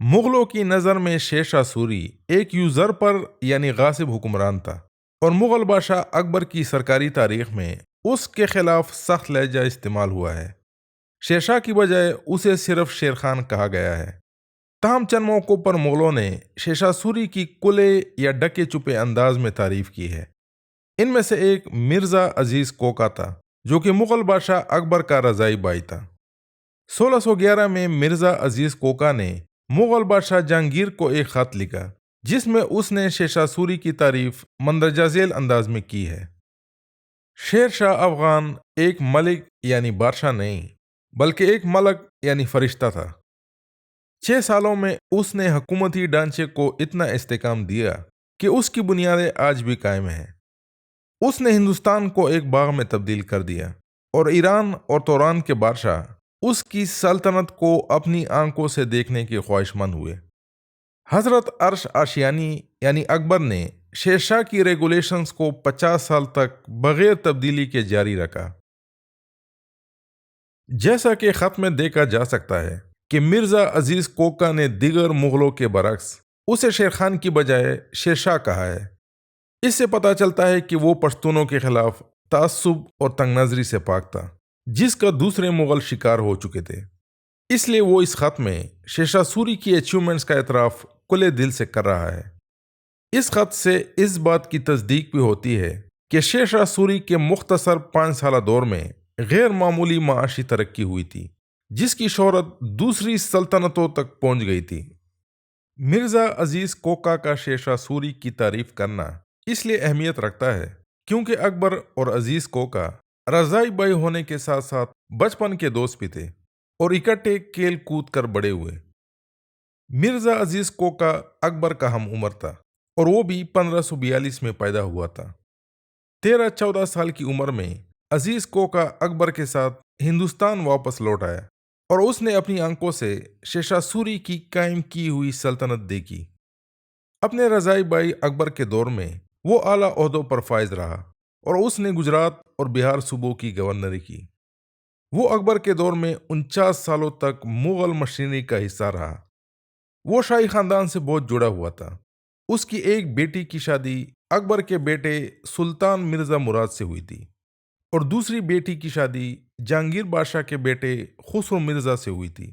مغلوں کی نظر میں شیر شاہ سوری ایک یوزر پر یعنی غاصب حکمران تھا، اور مغل بادشاہ اکبر کی سرکاری تاریخ میں اس کے خلاف سخت لہجہ استعمال ہوا ہے۔ شیر شاہ کی بجائے اسے صرف شیر خان کہا گیا ہے۔ تاہم چند موقعوں پر مغلوں نے شیر شاہ سوری کی کھلے یا ڈکے چپے انداز میں تعریف کی ہے۔ ان میں سے ایک مرزا عزیز کوکا تھا، جو کہ مغل بادشاہ اکبر کا رضائی بھائی تھا۔ 1611 میں مرزا عزیز کوکا نے مغل بادشاہ جہانگیر کو ایک خط لکھا، جس میں اس نے شیر شاہ سوری کی تعریف مندرجہ ذیل انداز میں کی ہے۔ شیر شاہ افغان ایک ملک یعنی بادشاہ نہیں، بلکہ ایک ملک یعنی فرشتہ تھا۔ 6 سالوں میں اس نے حکومتی ڈھانچے کو اتنا استحکام دیا کہ اس کی بنیادیں آج بھی قائم ہیں۔ اس نے ہندوستان کو ایک باغ میں تبدیل کر دیا، اور ایران اور توران کے بادشاہ اس کی سلطنت کو اپنی آنکھوں سے دیکھنے کے خواہش مند ہوئے۔ حضرت عرش آشیانی یعنی اکبر نے شیر شاہ کی ریگولیشنز کو 50 سال تک بغیر تبدیلی کے جاری رکھا۔ جیسا کہ خط میں دیکھا جا سکتا ہے کہ مرزا عزیز کوکا نے دیگر مغلوں کے برعکس اسے شیر خان کی بجائے شیر شاہ کہا ہے۔ اس سے پتہ چلتا ہے کہ وہ پشتونوں کے خلاف تعصب اور تنگ نظری سے پاک تھا، جس کا دوسرے مغل شکار ہو چکے تھے۔ اس لیے وہ اس خط میں شیر شاہ سوری کی اچیومنٹس کا اعتراف کھلے دل سے کر رہا ہے۔ اس خط سے اس بات کی تصدیق بھی ہوتی ہے کہ شیر شاہ سوری کے مختصر 5 سالہ دور میں غیر معمولی معاشی ترقی ہوئی تھی، جس کی شہرت دوسری سلطنتوں تک پہنچ گئی تھی۔ مرزا عزیز کوکا کا شیر شاہ سوری کی تعریف کرنا اس لیے اہمیت رکھتا ہے کیونکہ اکبر اور عزیز کوکا رضائی بھائی ہونے کے ساتھ ساتھ بچپن کے دوست بھی تھے اور اکٹھے کھیل کود کر بڑے ہوئے۔ مرزا عزیز کوکا اکبر کا ہم عمر تھا، اور وہ بھی 1542 میں پیدا ہوا تھا۔ 13-14 سال کی عمر میں عزیز کوکا اکبر کے ساتھ ہندوستان واپس لوٹ آیا، اور اس نے اپنی آنکھوں سے شیر شاہ سوری کی قائم کی ہوئی سلطنت دیکھی۔ اپنے رضائی بھائی اکبر کے دور میں وہ اعلیٰ عہدوں پر فائز رہا، اور اس نے گجرات اور بہار صوبوں کی گورنری کی۔ وہ اکبر کے دور میں 49 سالوں تک مغل مشینری کا حصہ رہا۔ وہ شاہی خاندان سے بہت جڑا ہوا تھا۔ اس کی ایک بیٹی کی شادی اکبر کے بیٹے سلطان مرزا مراد سے ہوئی تھی، اور دوسری بیٹی کی شادی جہانگیر بادشاہ کے بیٹے خسرو مرزا سے ہوئی تھی۔